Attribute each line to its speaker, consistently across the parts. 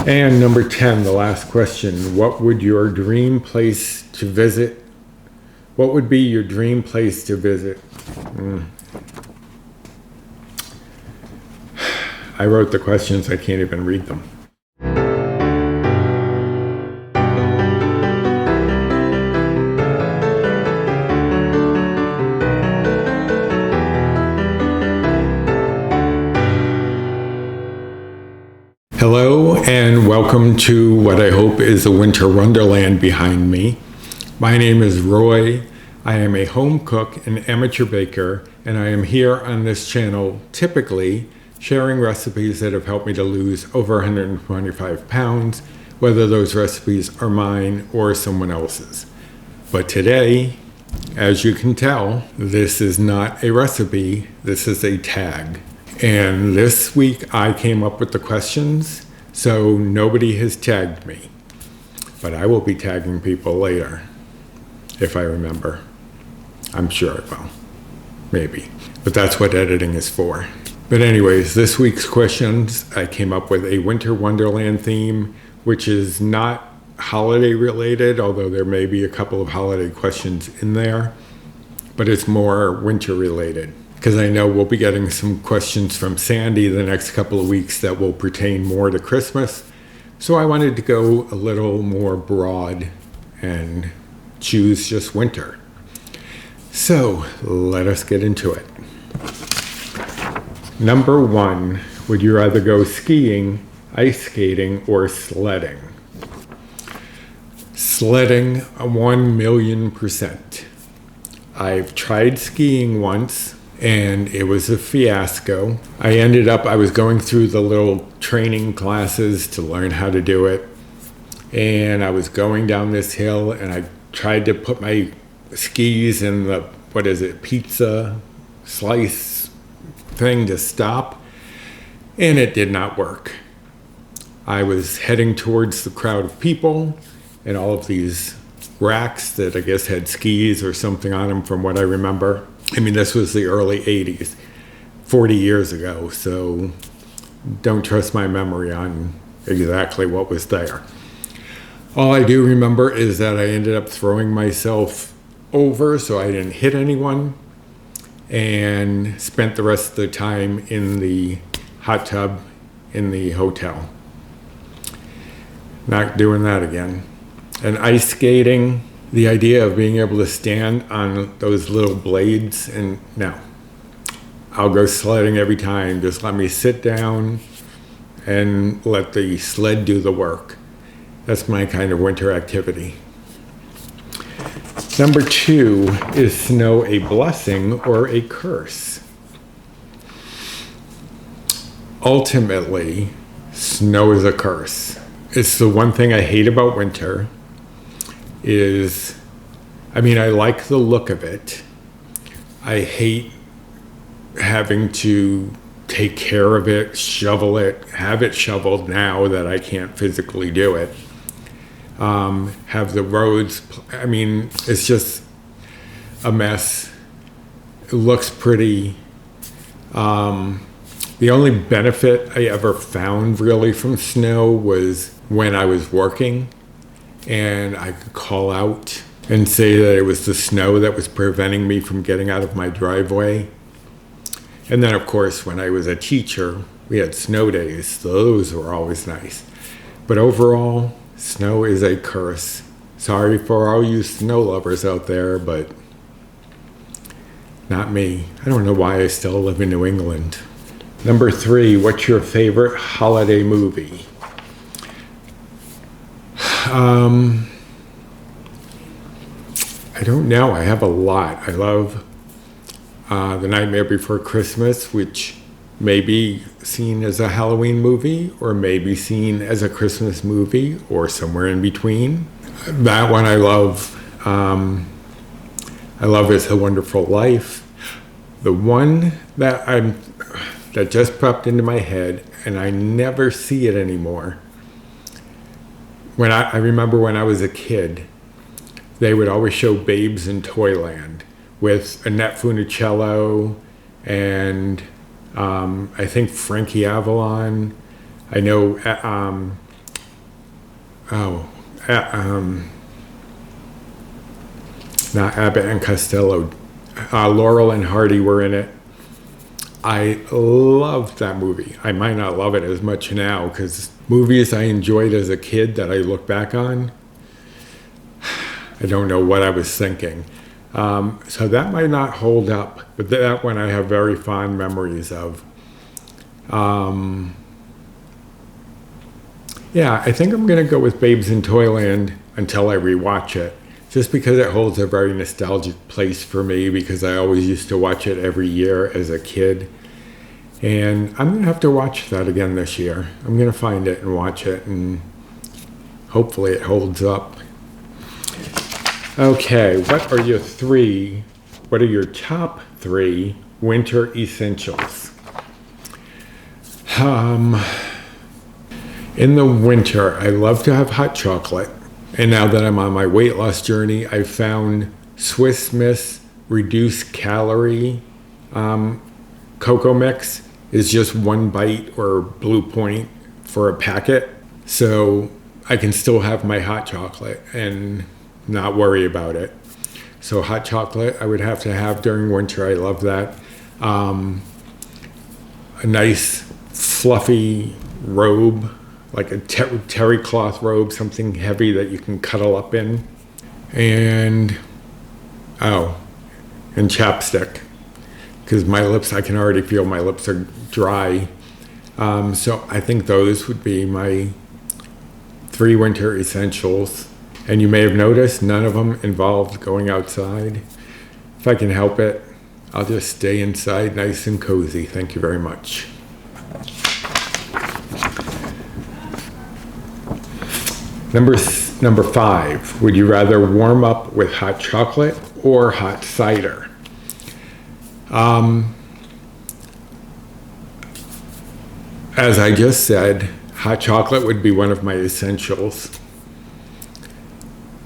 Speaker 1: And number 10, the last question. What would your dream place to visit? What would be your dream place to visit? I wrote the questions, I can't even read them. Hello and welcome to what I hope is a winter wonderland behind me. My name is Roy. I am a home cook and amateur baker, and I am here on this channel typically sharing recipes that have helped me to lose over 125 pounds, whether those recipes are mine or someone else's. But today, as you can tell, this is not a recipe, this is a tag. And this week I came up with the questions, so nobody has tagged me. But I will be tagging people later, if I remember. I'm sure I will. Maybe. But that's what editing is for. But anyways, this week's questions, I came up with a winter wonderland theme, which is not holiday related, although there may be a couple of holiday questions in there. But it's more winter related, because I know we'll be getting some questions from Sandy the next couple of weeks that will pertain more to Christmas. So I wanted to go a little more broad and choose just winter. So let us get into it. Number 1, would you rather go skiing, ice skating, or sledding? Sledding, 1,000,000%. I've tried skiing once, and it was a fiasco. I was going through the little training classes to learn how to do it. And I was going down this hill and I tried to put my skis in the, pizza slice thing to stop. And it did not work. I was heading towards the crowd of people and all of these racks that I guess had skis or something on them from what I remember. I mean, this was the early 80s, 40 years ago, so don't trust my memory on exactly what was there. All I do remember is that I ended up throwing myself over so I didn't hit anyone, and spent the rest of the time in the hot tub in the hotel. Not doing that again. And ice skating, the idea of being able to stand on those little blades, and no, I'll go sledding every time. Just let me sit down and let the sled do the work. That's my kind of winter activity. Number 2, is snow a blessing or a curse? Ultimately, snow is a curse. It's the one thing I hate about winter. I like the look of it. I hate having to take care of it, shovel it, have it shoveled now that I can't physically do it. Have the roads, it's just a mess. It looks pretty. The only benefit I ever found really from snow was when I was working. And I could call out and say that it was the snow that was preventing me from getting out of my driveway. And then, of course, when I was a teacher, we had snow days. Those were always nice. But overall, snow is a curse. Sorry for all you snow lovers out there, but not me. I don't know why I still live in New England. Number 3, what's your favorite holiday movie? I don't know. I have a lot. I love The Nightmare Before Christmas, which may be seen as a Halloween movie or may be seen as a Christmas movie or somewhere in between. That one I love. I love It's a Wonderful Life. The one that just popped into my head, and I never see it anymore. I remember when I was a kid, they would always show Babes in Toyland with Annette Funicello and I think Frankie Avalon. I know oh, uh, not Abbott and Costello. Laurel and Hardy were in it. I loved that movie. I might not love it as much now because movies I enjoyed as a kid that I look back on, I don't know what I was thinking. So that might not hold up, but that one I have very fond memories of. Yeah, I think I'm going to go with Babes in Toyland until I rewatch it, just because it holds a very nostalgic place for me because I always used to watch it every year as a kid. And I'm going to have to watch that again this year. I'm going to find it and watch it, and hopefully it holds up. Okay, what are your top three winter essentials? In the winter, I love to have hot chocolate. And now that I'm on my weight loss journey, I found Swiss Miss reduced calorie cocoa mix is just 1 bite or Blue Point for a packet. So I can still have my hot chocolate and not worry about it. So hot chocolate I would have to have during winter. I love that. A nice fluffy robe, like a terry cloth robe, something heavy that you can cuddle up in. And chapstick, because my lips, I can already feel my lips are dry. So I think those would be my 3 winter essentials. And you may have noticed none of them involved going outside. If I can help it, I'll just stay inside nice and cozy. Thank you very much. Number 5, would you rather warm up with hot chocolate or hot cider? As I just said, hot chocolate would be one of my essentials.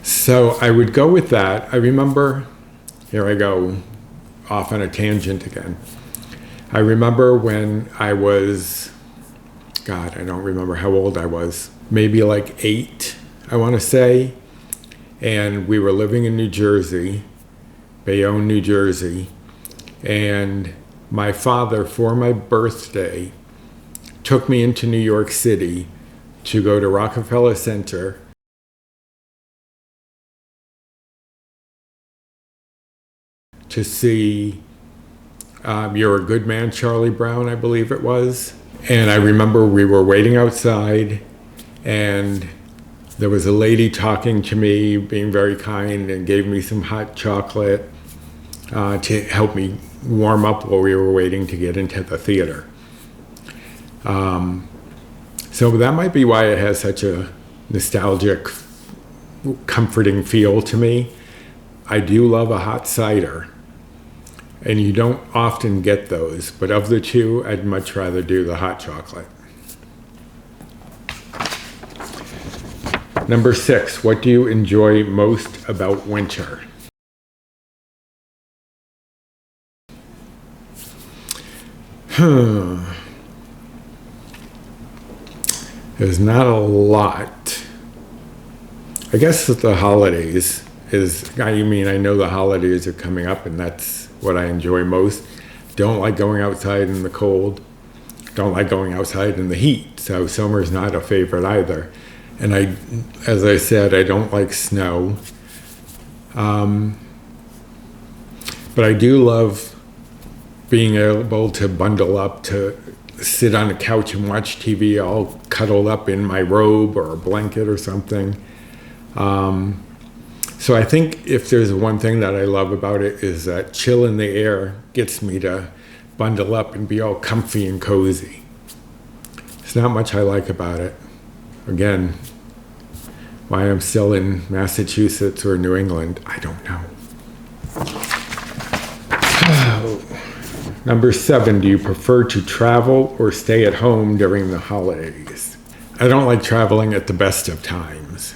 Speaker 1: So I would go with that. I remember, here I go off on a tangent again. I remember when I was, God, I don't remember how old I was. Maybe like 8, I want to say. And we were living in New Jersey, Bayonne, New Jersey. And my father, for my birthday, took me into New York City to go to Rockefeller Center to see You're a Good Man, Charlie Brown, I believe it was. And I remember we were waiting outside, and there was a lady talking to me, being very kind, and gave me some hot chocolate to help me warm up while we were waiting to get into the theater. So that might be why it has such a nostalgic, comforting feel to me. I do love a hot cider, and you don't often get those, but of the two, I'd much rather do the hot chocolate. Number 6, what do you enjoy most about winter? There's not a lot. I guess that the holidays I know the holidays are coming up, and that's what I enjoy most. Don't like going outside in the cold. Don't like going outside in the heat. So summer's not a favorite either. And as I said, I don't like snow. But I do love being able to bundle up, to sit on a couch and watch TV all cuddled up in my robe or a blanket or something. So I think if there's one thing that I love about it is that chill in the air gets me to bundle up and be all comfy and cozy. There's not much I like about it. Again, why I'm still in Massachusetts or New England, I don't know. Number 7, do you prefer to travel or stay at home during the holidays? I don't like traveling at the best of times.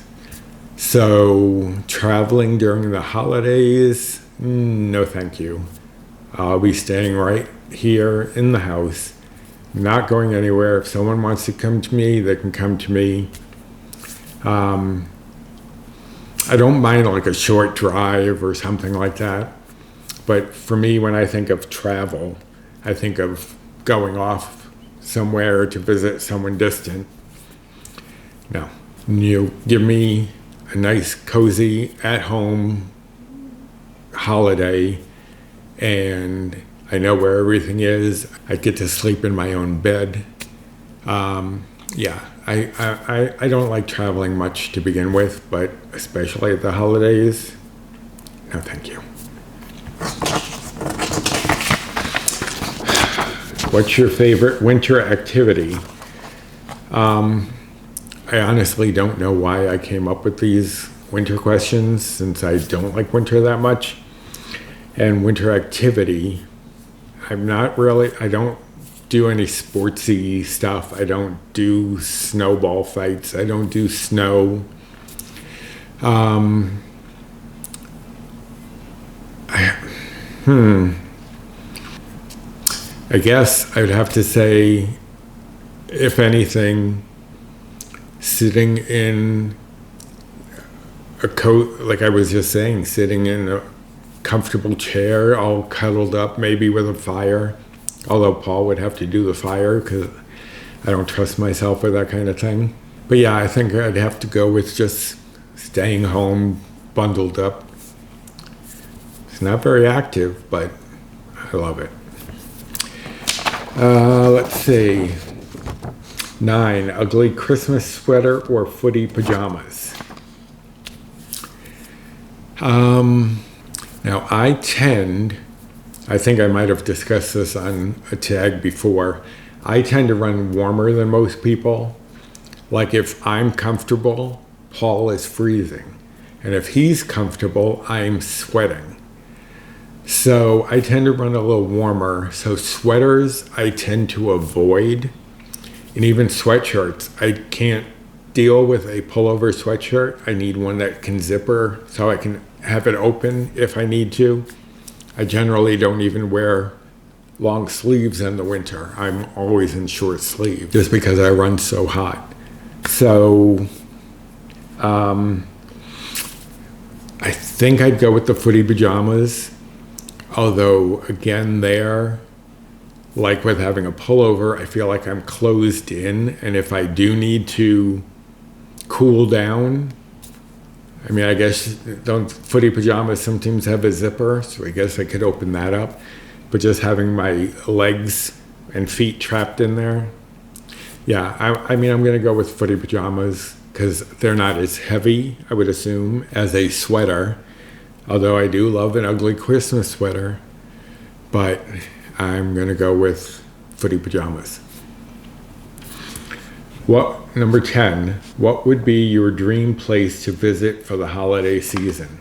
Speaker 1: So traveling during the holidays, no thank you. I'll be staying right here in the house, not going anywhere. If someone wants to come to me, they can come to me. I don't mind like a short drive or something like that. But for me, when I think of travel, I think of going off somewhere to visit someone distant. No, you give me a nice, cozy, at-home holiday, and I know where everything is. I get to sleep in my own bed. I don't like traveling much to begin with, but especially at the holidays, no thank you. What's your favorite winter activity? I honestly don't know why I came up with these winter questions, since I don't like winter that much. And winter activity, I don't do any sportsy stuff. I don't do snowball fights. I don't do snow. I guess I'd have to say, if anything, sitting in a coat, like I was just saying, sitting in a comfortable chair, all cuddled up, maybe with a fire. Although Paul would have to do the fire because I don't trust myself with that kind of thing. But yeah, I think I'd have to go with just staying home, bundled up. It's not very active, but I love it. Let's see. 9, ugly Christmas sweater or footie pajamas. Now I think I might have discussed this on a tag before. I tend to run warmer than most people. Like if I'm comfortable, Paul is freezing. And if he's comfortable, I'm sweating. So I tend to run a little warmer. So sweaters I tend to avoid. And even sweatshirts, I can't deal with a pullover sweatshirt. I need one that can zipper so I can have it open if I need to. I generally don't even wear long sleeves in the winter. I'm always in short sleeve just because I run so hot. So I think I'd go with the footie pajamas. Although again like with having a pullover, I feel like I'm closed in. And if I do need to cool down, I mean, I guess don't footie pajamas sometimes have a zipper, so I guess I could open that up. But just having my legs and feet trapped in there, yeah, I mean, I'm going to go with footie pajamas because they're not as heavy, I would assume, as a sweater. Although I do love an ugly Christmas sweater, but I'm going to go with footie pajamas. Number 10, what would be your dream place to visit for the holiday season?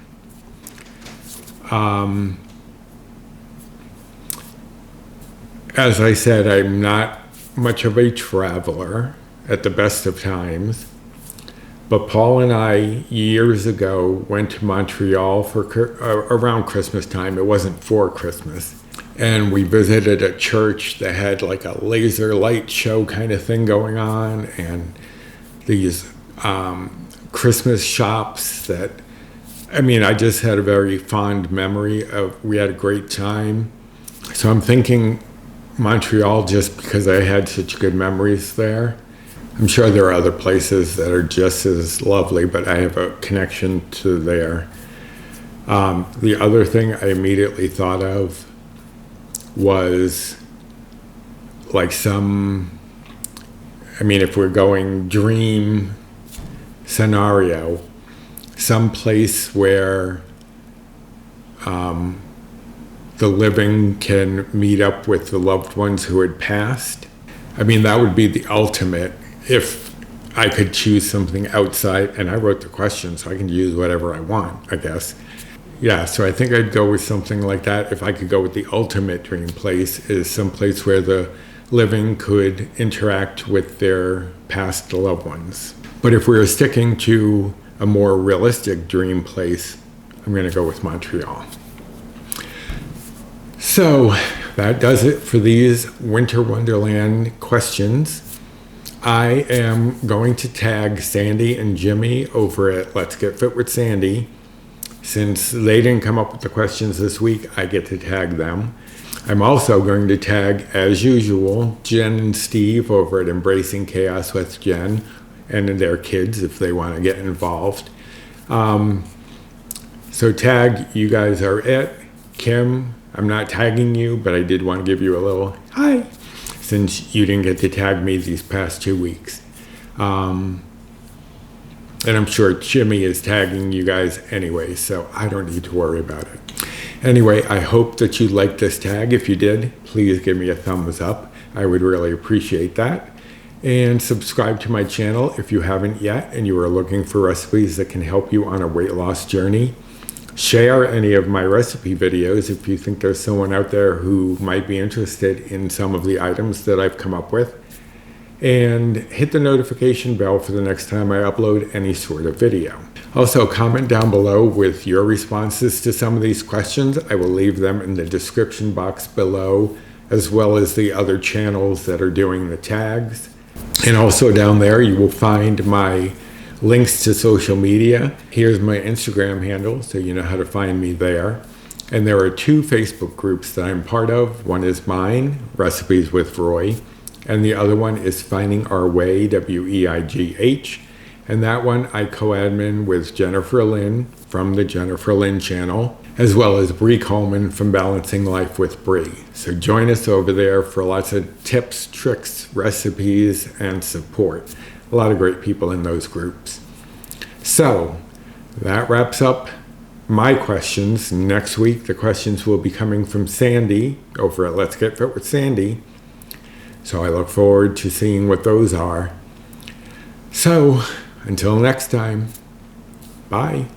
Speaker 1: As I said, I'm not much of a traveler at the best of times, but Paul and I, years ago, went to Montreal for around Christmas time. It wasn't for Christmas. And we visited a church that had like a laser light show kind of thing going on, and these Christmas shops that, I mean, I just had a very fond memory of. We had a great time. So I'm thinking Montreal just because I had such good memories there. I'm sure there are other places that are just as lovely, but I have a connection to there. The other thing I immediately thought of was like if we're going dream scenario, some place where the living can meet up with the loved ones who had passed. I mean, that would be the ultimate if I could choose something outside, and I wrote the question, so I can use whatever I want, I guess. Yeah, so I think I'd go with something like that. If I could go with the ultimate dream place, is some place where the living could interact with their past loved ones. But if we were sticking to a more realistic dream place, I'm going to go with Montreal. So that does it for these Winter Wonderland questions. I am going to tag Sandy and Jimmy over at Let's Get Fit with Sandy. Since they didn't come up with the questions this week, I get to tag them. I'm also going to tag, as usual, Jenn Steve over at Embracing Chaos with Jen and their kids if they want to get involved. So tag, you guys are it. Kim, I'm not tagging you, but I did want to give you a little hi since you didn't get to tag me these past 2 weeks. And I'm sure Jimmy is tagging you guys anyway, so I don't need to worry about it. Anyway, I hope that you liked this tag. If you did, please give me a thumbs up. I would really appreciate that. And subscribe to my channel if you haven't yet and you are looking for recipes that can help you on a weight loss journey. Share any of my recipe videos if you think there's someone out there who might be interested in some of the items that I've come up with. And hit the notification bell for the next time I upload any sort of video. Also, comment down below with your responses to some of these questions. I will leave them in the description box below, as well as the other channels that are doing the tags. And also down there, you will find my links to social media. Here's my Instagram handle, so you know how to find me there. And there are 2 Facebook groups that I'm part of. One is mine, Recipes with Roy, and the other one is Finding Our Way, WEIGH. And that one I co-admin with Jennifer Lynn from the Jennifer Lynn channel, as well as Bree Coleman from Balancing Life with Bree. So join us over there for lots of tips, tricks, recipes, and support. A lot of great people in those groups. So that wraps up my questions. Next week, the questions will be coming from Sandy over at Let's Get Fit with Sandy. So I look forward to seeing what those are. So until next time, bye.